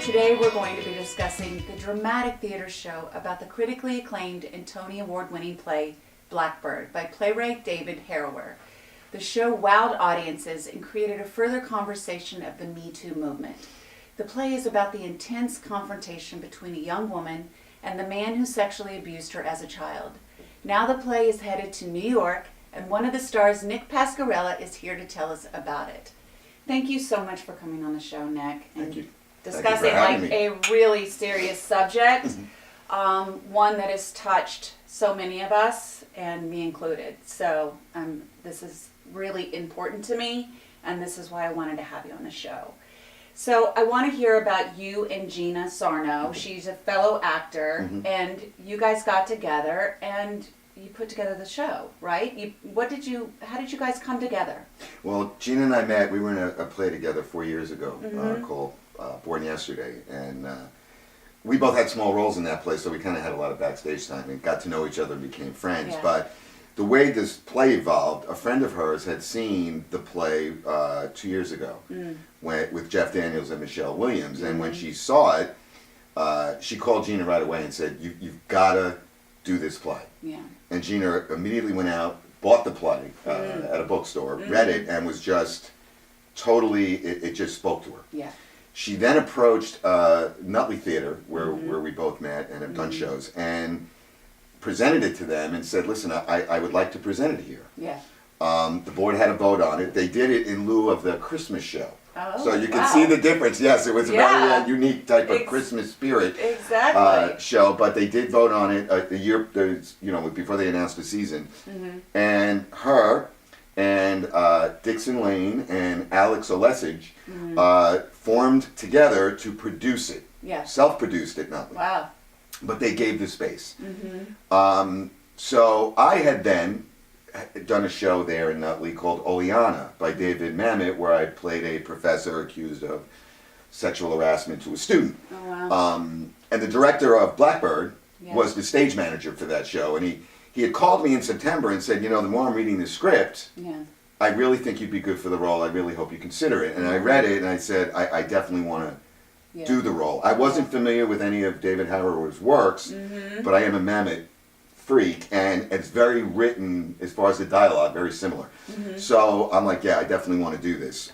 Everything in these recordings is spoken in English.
Today we're going to be discussing the dramatic theater show about the critically acclaimed and Tony Award-winning play Blackbird by playwright David Harrower. The show wowed audiences and created a further conversation of the Me Too movement. The play is about the intense confrontation between a young woman and the man who sexually abused her as a child. Now the play is headed to New York, and one of the stars, Nick Pascarella, is here to tell us about it. Thank you so much for coming on the show, Nick. Thank you. Discussing a really serious subject, one that has touched so many of us, and me included. So this is really important to me, and this is why I wanted to have you on the show. So I want to hear about you and Gina Sarno. She's a fellow actor, and you guys got together and you put together the show, right? How did you guys come together? Well, Gina and I met, we were in a play together 4 years ago called Born Yesterday, and we both had small roles in that play, so we kind of had a lot of backstage time and got to know each other and became friends. Yeah. But the way this play evolved, a friend of hers had seen the play 2 years ago with Jeff Daniels and Michelle Williams, and when she saw it, she called Gina right away and said, you've got to do this play. Yeah. And Gina immediately went out, bought the play at a bookstore, read it, and was just totally, it just spoke to her. Yeah. She then approached Nutley Theater, where we both met and have done shows, and presented it to them and said, listen, I would like to present it here. Yeah. The board had a vote on it. They did it in lieu of the Christmas show. Oh, so you can see the difference. Yes, it was a very unique type of Christmas spirit show, but they did vote on it a year, before they announced the season. And her and Dixon Lane and Alex Olesage formed together to produce it. Yeah. Self-produced it, not wow. But they gave the space. So I had then done a show there in Nutley called Oleana by David Mamet, where I played a professor accused of sexual harassment to a student. Oh, wow. And the director of Blackbird was the stage manager for that show, and he had called me in September and said, the more I'm reading the script, I really think you'd be good for the role. I really hope you consider it. And I read it, and I said, I definitely want to do the role. I wasn't familiar with any of David Harrower's works, but I am a Mamet freak, and it's very written, as far as the dialogue, very similar. So I'm like, I definitely want to do this.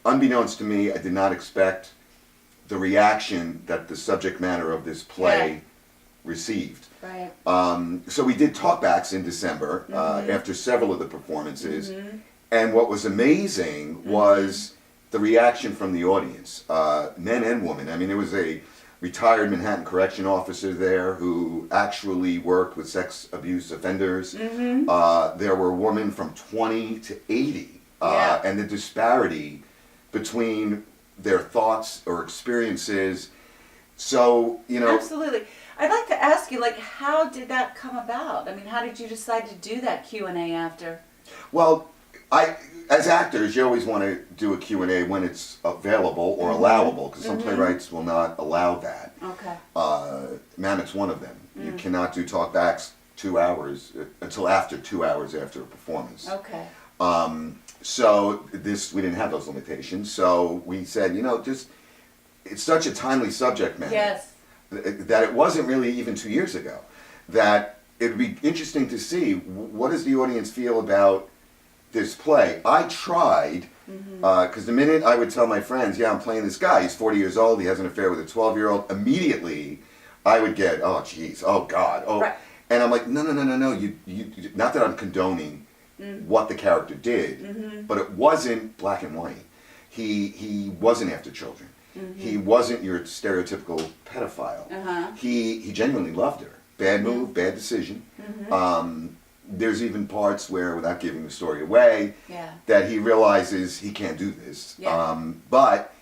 Unbeknownst to me, I did not expect the reaction that the subject matter of this play received. Right. So we did talkbacks in December after several of the performances, and what was amazing was the reaction from the audience, men and women. I mean, there was a retired Manhattan correction officer there who actually worked with sex abuse offenders. There were women from 20 to 80, and the disparity between their thoughts or experiences. So, Absolutely. I'd like to ask you, how did that come about? I mean, how did you decide to do that Q&A after? Well, as actors, you always want to do a Q&A when it's available or allowable, because some playwrights will not allow that. Okay. Mamet's one of them. You cannot do talkbacks 2 hours until after 2 hours after a performance. Okay. So we didn't have those limitations. So we said, it's such a timely subject matter. Yes. That it wasn't really even 2 years ago. That it would be interesting to see what does the audience feel about this play. I tried, because the minute I would tell my friends, I'm playing this guy, he's 40 years old, he has an affair with a 12-year-old, immediately I would get, oh geez, oh God, oh. Right. And I'm like, no, you not that I'm condoning what the character did, but it wasn't black and white. He wasn't after children. He wasn't your stereotypical pedophile. He genuinely loved her. Bad move, bad decision. There's even parts where, without giving the story away, that he realizes he can't do this. But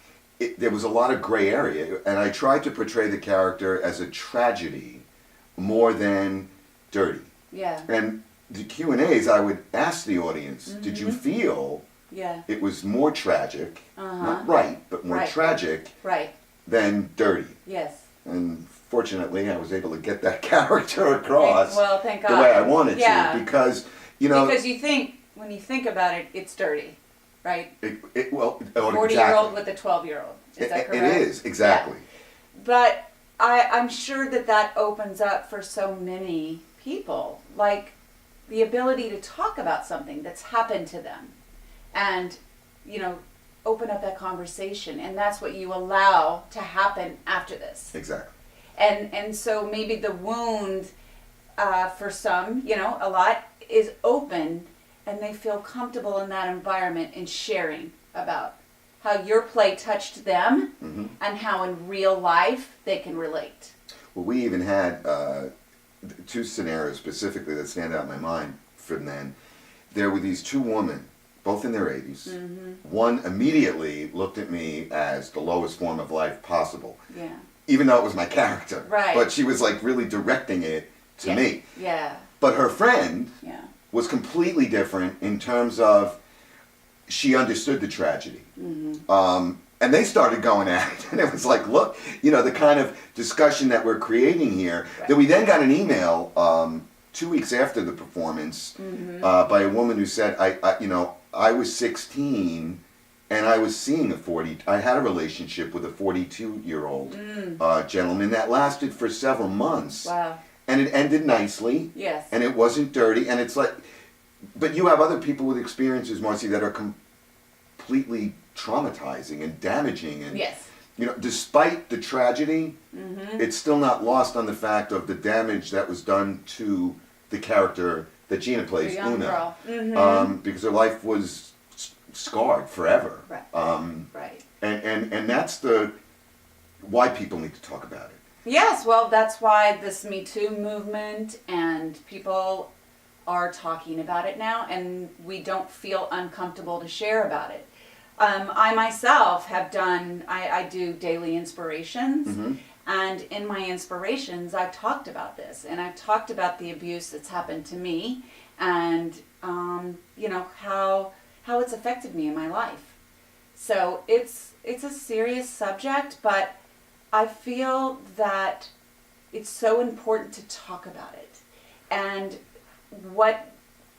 there was a lot of gray area, and I tried to portray the character as a tragedy more than dirty. Yeah. And the Q&As, I would ask the audience, did you feel it was more tragic, not right, but more tragic than dirty? Yes. And fortunately, I was able to get that character across thank God. The way I wanted to, because, Because when you think about it, it's dirty, right? 40-year-old with a 12-year-old. Is that correct? It is, exactly. But I'm sure that opens up for so many people, like the ability to talk about something that's happened to them and, open up that conversation. And that's what you allow to happen after this. Exactly. And so maybe the wound for some, a lot is open, and they feel comfortable in that environment and sharing about how your play touched them and how in real life they can relate. Well, we even had two scenarios specifically that stand out in my mind from then. There were these two women, both in their 80s. One immediately looked at me as the lowest form of life possible. Yeah. Even though it was my character. Right. But she was like really directing it to me. Yeah. But her friend was completely different in terms of she understood the tragedy. And they started going at it. And it was like, look, the kind of discussion that we're creating here. Right. That we then got an email 2 weeks after the performance by a woman who said, I was 16 and I was seeing I had a relationship with a 42-year-old gentleman that lasted for several months. Wow. And it ended nicely. Yes. And it wasn't dirty. And it's like, but you have other people with experiences, Marci, that are completely traumatizing and damaging. And, yes. Despite the tragedy, it's still not lost on the fact of the damage that was done to the character that Gina plays, the young Una. girl. Because her life was scarred forever. Right. Right. And that's why people need to talk about it. Yes, well, that's why this Me Too movement and people are talking about it now, and we don't feel uncomfortable to share about it. I myself have I do daily inspirations, and in my inspirations, I've talked about this, and I've talked about the abuse that's happened to me, and, how it's affected me in my life. So it's a serious subject, but I feel that it's so important to talk about it. And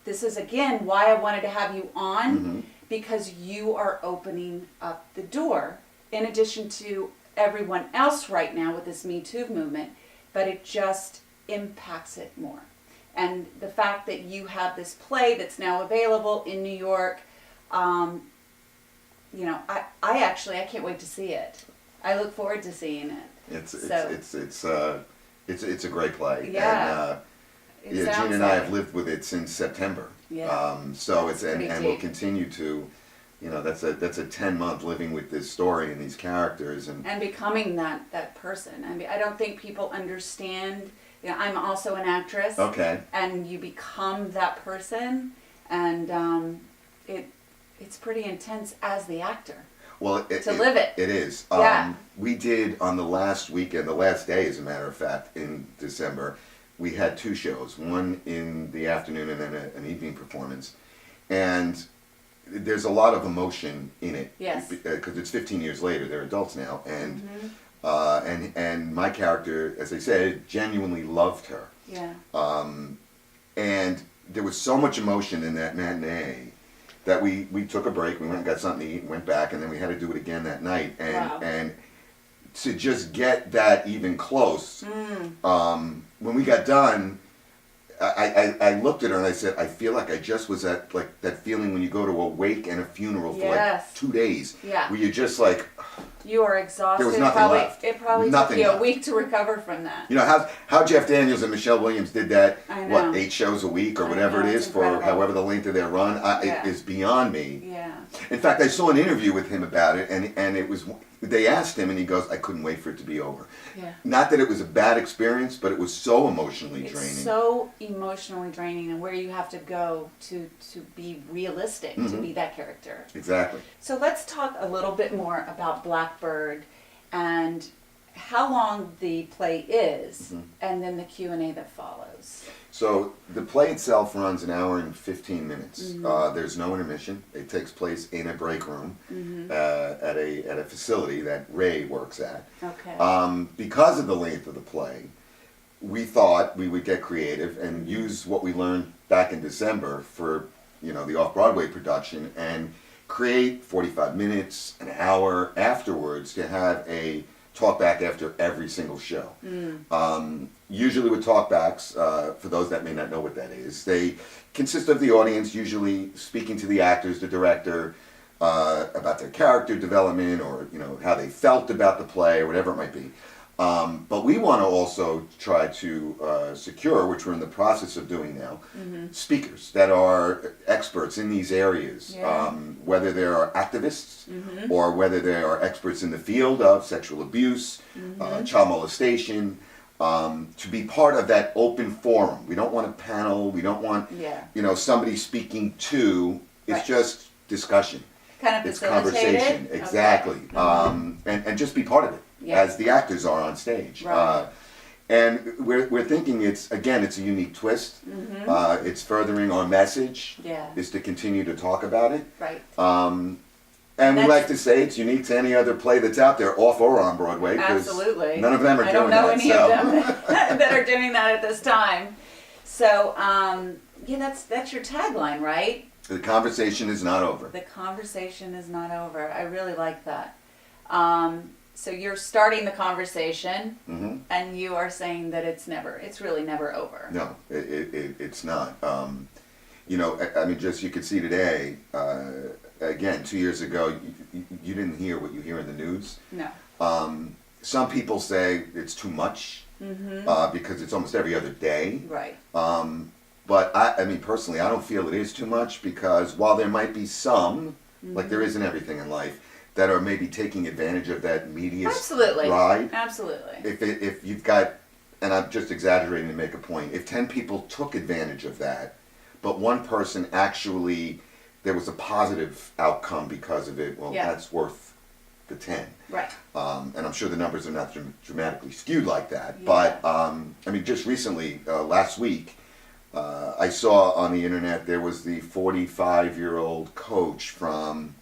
this is again why I wanted to have you on, because you are opening up the door in addition to everyone else right now with this Me Too movement, but it just impacts it more. And the fact that you have this play that's now available in New York, I can't wait to see it. I look forward to seeing it. It's a great play. Yeah. And, Gina and I have lived with it since September. Yeah. So it's and we'll continue to, that's a 10-month living with this story and these characters and becoming that person. I mean, I don't think people understand. I'm also an actress. Okay. And you become that person, and it's pretty intense as the actor. Well, to live it. It is. Yeah. We did on the last weekend, the last day, as a matter of fact, in December, we had two shows, one in the afternoon and then an evening performance. And there's a lot of emotion in it. Yes. Because it's 15 years later, they're adults now. And and my character, as I said, genuinely loved her. Yeah. And there was so much emotion in that matinee that we took a break, we went and got something to eat, went back, and then we had to do it again that night. And to just get that even close, when we got done, I looked at her and I said, I feel like I just was at like that feeling when you go to a wake and a funeral for like 2 days, where you're just like, you are exhausted. There was nothing left. It probably Nothing took you left. a week to recover from that. How Jeff Daniels and Michelle Williams did that, I know. 8 shows a week or I whatever know, it it's is for incredible. however the length of their run, it is beyond me. Yeah. In fact, I saw an interview with him about it, and it was, they asked him and he goes, I couldn't wait for it to be over. Yeah. Not that it was a bad experience, but it was so emotionally draining. It's so emotionally draining, and where you have to go to be realistic, to be that character. Exactly. So let's talk a little bit more about Blackbird and how long the play is, and then the Q&A that follows. So the play itself runs an hour and 15 minutes. There's no intermission. It takes place in a break room at a facility that Ray works at. Okay. Because of the length of the play, we thought we would get creative and use what we learned back in December for the off-Broadway production and create 45 minutes, an hour afterwards to have a talkback after every single show. Usually with talkbacks, for those that may not know what that is, they consist of the audience usually speaking to the actors, the director, about their character development or how they felt about the play or whatever it might be. But we want to also try to secure, which we're in the process of doing now, speakers that are experts in these areas, whether they are activists or whether they are experts in the field of sexual abuse, child molestation, to be part of that open forum. We don't want a panel. We don't want somebody speaking to. It's just discussion. Kind of it's conversation. Exactly. Okay. And just be part of it. As the actors are on stage. Right. And we're thinking it's a unique twist. It's furthering our message is to continue to talk about it. Right. And we like to say it's unique to any other play that's out there, off or on Broadway. Absolutely. None of them are doing that. I don't know any of them that are doing that at this time. So, that's your tagline, right? The conversation is not over. The conversation is not over. I really like that. So you're starting the conversation, and you are saying that it's really never over. No, it's not. I mean, just you could see today, again, 2 years ago, you didn't hear what you hear in the news. No. Some people say it's too much because it's almost every other day. Right. But I mean, personally, I don't feel it is too much because while there might be some, like there is in everything in life, that are maybe taking advantage of that media ride. Absolutely. If you've got, and I'm just exaggerating to make a point, if 10 people took advantage of that, but one person actually, there was a positive outcome because of it, well, that's worth the 10. Right. And I'm sure the numbers are not dramatically skewed like that. But, I mean, just recently, last week, I saw on the internet there was the 45-year-old coach from,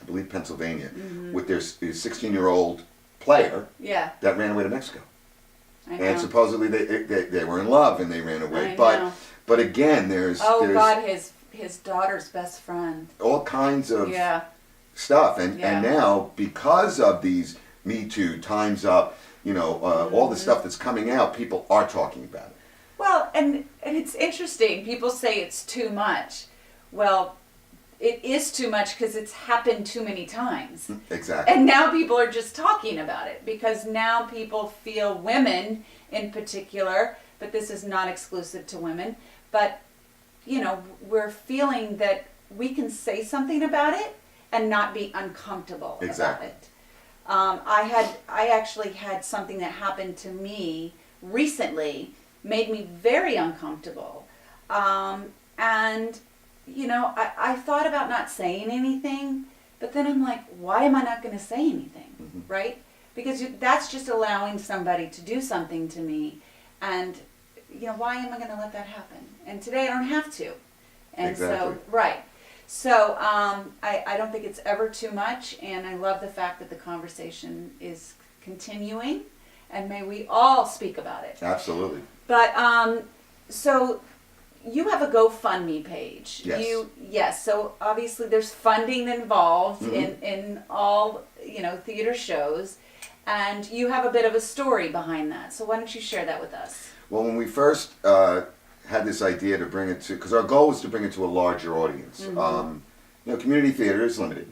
I believe, Pennsylvania, with their 16-year-old player that ran away to Mexico. I know. And supposedly they were in love and they ran away. But again, there's his daughter's best friend. All kinds of stuff. And now, because of these Me Too, Time's Up, all the stuff that's coming out, people are talking about it. Well, and it's interesting. People say it's too much. Well, it is too much because it's happened too many times. Exactly. And now people are just talking about it because now people feel, women in particular, but this is not exclusive to women, but we're feeling that we can say something about it and not be uncomfortable about it. I actually had something that happened to me recently, made me very uncomfortable. And I thought about not saying anything, but then I'm like, why am I not going to say anything, right? Because that's just allowing somebody to do something to me, and why am I going to let that happen? And today I don't have to, and so So I don't think it's ever too much, and I love the fact that the conversation is continuing, and may we all speak about it. Absolutely. But so. You have a GoFundMe page. Yes. So obviously there's funding involved in all theater shows, and you have a bit of a story behind that. So why don't you share that with us? Well, when we first had this idea to bring it to, because our goal was to bring it to a larger audience. Community theater is limited.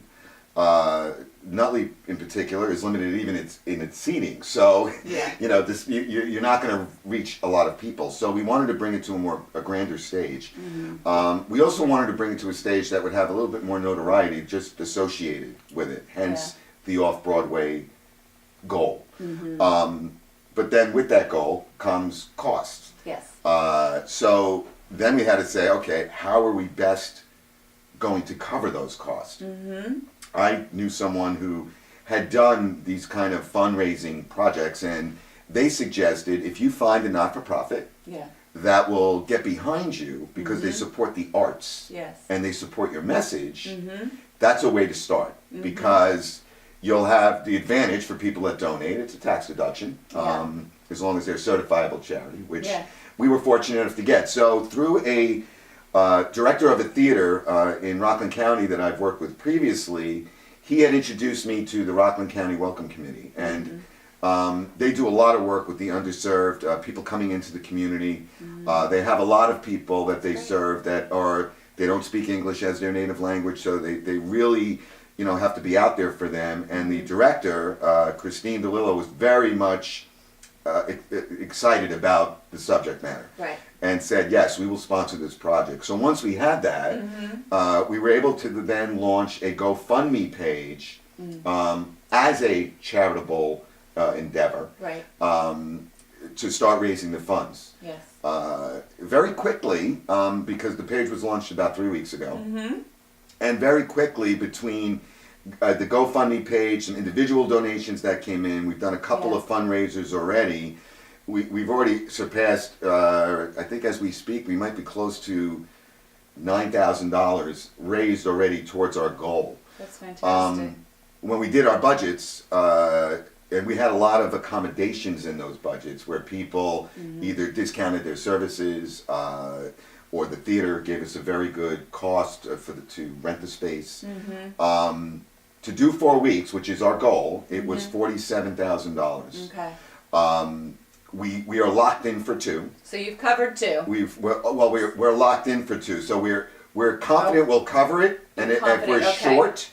Nutley in particular is limited even in its seating, so you're not going to reach a lot of people. So we wanted to bring it to a grander stage. We also wanted to bring it to a stage that would have a little bit more notoriety just associated with it, hence the off-Broadway goal. But then with that goal comes costs. Yes. So then we had to say, okay, how are we best going to cover those costs? I knew someone who had done these kind of fundraising projects, and they suggested if you find a not-for-profit that will get behind you because they support the arts and they support your message, that's a way to start because you'll have the advantage for people that donate. It's a tax deduction as long as they're a certifiable charity, which we were fortunate enough to get. So through a director of a theater in Rockland County that I've worked with previously, he had introduced me to the Rockland County Welcome Committee, and They do a lot of work with the underserved, people coming into the community. They have a lot of people that they serve they don't speak English as their native language, so they really, have to be out there for them. And the director, Christine DeLillo, was very much excited about the subject matter. Right. And said, yes, we will sponsor this project. So once we had that, we were able to then launch a GoFundMe page as a charitable endeavor, right. To start raising the funds. Yes. Very quickly, because the page was launched about 3 weeks ago, and very quickly between the GoFundMe page, some individual donations that came in, we've done a couple of fundraisers already. We've already surpassed, I think as we speak, we might be close to $9,000 raised already towards our goal. That's fantastic. When we did our budgets, and we had a lot of accommodations in those budgets where people either discounted their services, or the theater gave us a very good cost to rent the space. To do 4 weeks, which is our goal, it was $47,000. Okay. We are locked in for 2. So you've covered 2. We're locked in for 2. So we're confident we'll cover it, and if we're short,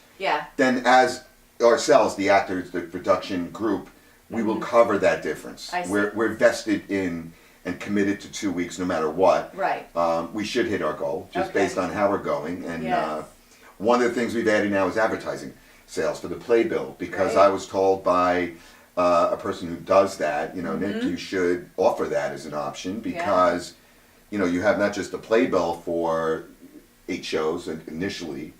then as ourselves, the actors, the production group, we will cover that difference. We're vested in and committed to 2 weeks no matter what. Right. We should hit our goal just based on how we're going. And one of the things we've added now is advertising sales for the playbill, because I was told by a person who does that, Nick, you should offer that as an option, because you have not just the playbill for 8 shows initially,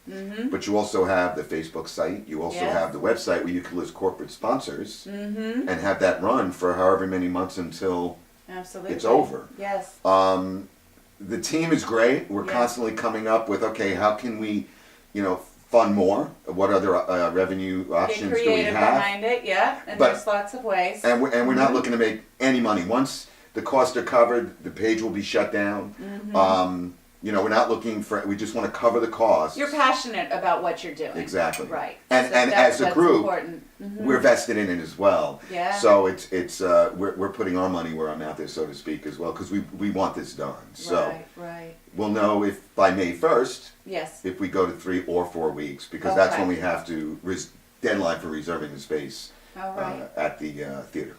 but you also have the Facebook site, you also have the website where you can list corporate sponsors and have that run for however many months until it's over. Yes. The team is great. We're constantly coming up with, okay, how can we, fund more? What other revenue options do we have? Behind it, and there's lots of ways. And we're not looking to make any money. Once the costs are covered, the page will be shut down. We're not looking for, we just want to cover the costs. You're passionate about what you're doing. Exactly. Right. And as a group, we're vested in it as well. Yeah. So it's we're putting our money where our mouth is, so to speak, as well, because we want this done. So right. We'll know if by May 1st, if we go to 3 or 4 weeks, because that's when we have to, deadline for reserving the space at the theater.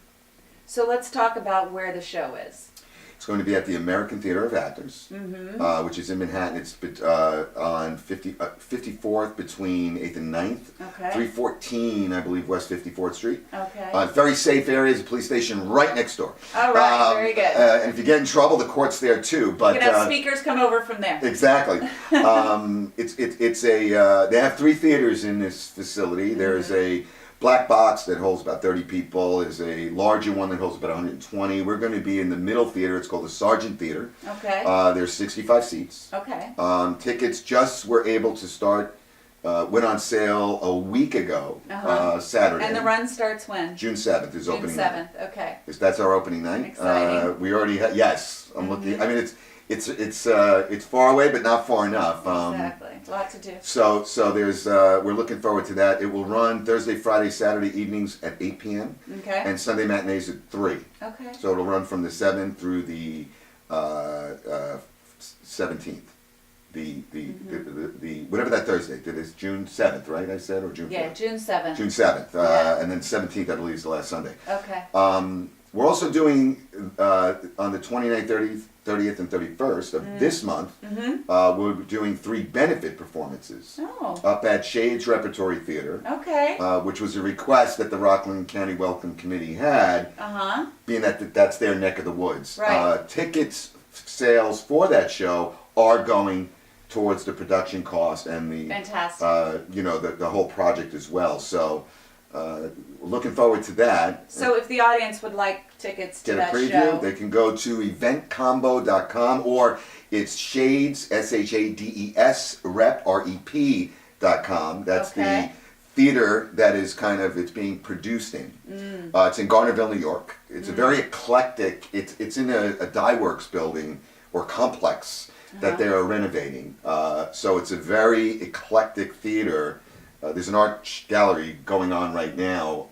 So let's talk about where the show is. It's going to be at the American Theater of Actors, which is in Manhattan. It's on 54th between 8th and 9th. Okay. 314, I believe, West 54th Street. Okay. Very safe area. There's a police station right next door. All right, very good. And if you get in trouble, the court's there too. But you can have speakers come over from there. Exactly. They have 3 theaters in this facility. There's a black box that holds about 30 people. There's a larger one that holds about 120. We're going to be in the middle theater. It's called the Sargent Theater. Okay. There's 65 seats. Okay. Tickets just were able to start, went on sale a week ago, Saturday. And the run starts when? June 7th is opening night. June 7th, okay. That's our opening night. Exciting. We already have, yes, I'm looking, I mean, it's far away, but not far enough. Exactly. A lot to do. So there's we're looking forward to that. It will run Thursday, Friday, Saturday evenings at 8 p.m. Okay. And Sunday matinees at 3. Okay. So it'll run from the 7th through the 17th. The whatever that Thursday. It is June 7th, right? I said, or June 4th? Yeah, June 7th. June 7th. And then 17th, I believe, is the last Sunday. Okay. We're also doing on the 29th, 30th, and 31st of this month, we're doing 3 benefit performances up at Shades Repertory Theater. Okay. Which was a request that the Rockland County Welcome Committee had, being that that's their neck of the woods. Right. Tickets sales for that show are going towards the production cost and the the whole project as well. So we're looking forward to that. So if the audience would like tickets to that show, get a preview, they can go to eventcombo.com, or it's Shades, SHADES, REP.com. That's the theater that is it's being produced in. It's in Garnerville, New York. It's a very eclectic, it's in a dye works building or complex that they are renovating. So it's a very eclectic theater there's an art gallery going on right now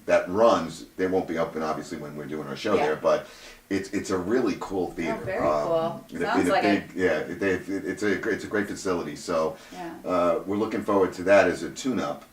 that runs. They won't be open obviously when we're doing our show there, but it's a really cool theater. Oh, very cool. Sounds like it. Yeah, it's a great facility. So we're looking forward to that as a tune-up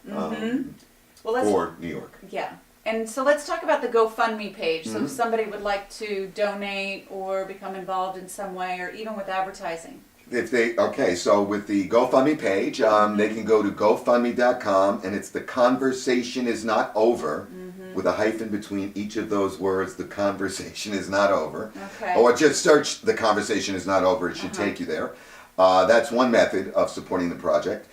for New York. Yeah. And so let's talk about the GoFundMe page. So if somebody would like to donate or become involved in some way, or even with advertising. So with the GoFundMe page, they can go to GoFundMe.com, and it's The Conversation Is Not Over, with a hyphen between each of those words. The Conversation Is Not Over. Okay. Or just search The Conversation Is Not Over. It should take you there. That's one method of supporting the project.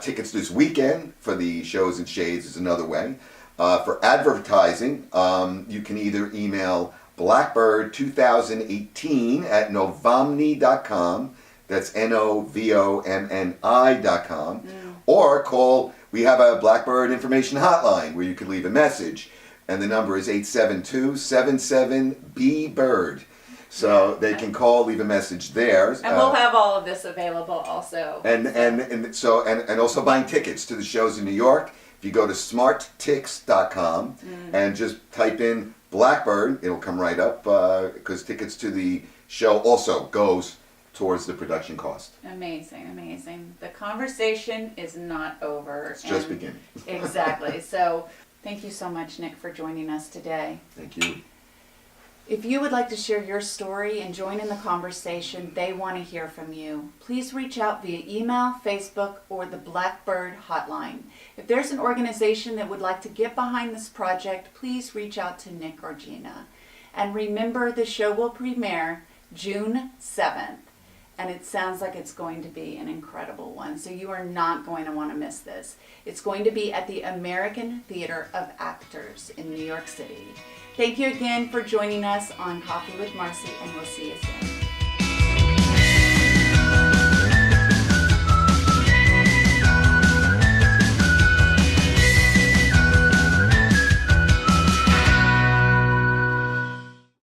Tickets this weekend for the shows and shades is another way. For advertising, you can either email Blackbird2018 at novomni.com. That's NOVOMNI.com. Or call, we have a Blackbird information hotline where you can leave a message. And the number is 872-77-B-BIRD. So they can call, leave a message there. And we'll have all of this available also. And also buying tickets to the shows in New York. If you go to smarttix.com and just type in Blackbird, it'll come right up because tickets to the show also goes towards the production cost. Amazing, amazing. The conversation is not over. It's just beginning. Exactly. So thank you so much, Nick, for joining us today. Thank you. If you would like to share your story and join in the conversation, they want to hear from you. Please reach out via email, Facebook, or the Blackbird hotline. If there's an organization that would like to get behind this project, please reach out to Nick or Gina. And remember, the show will premiere June 7th. And it sounds like it's going to be an incredible one. So you are not going to want to miss this. It's going to be at the American Theater of Actors in New York City. Thank you again for joining us on Coffee with Marci, and we'll see you soon.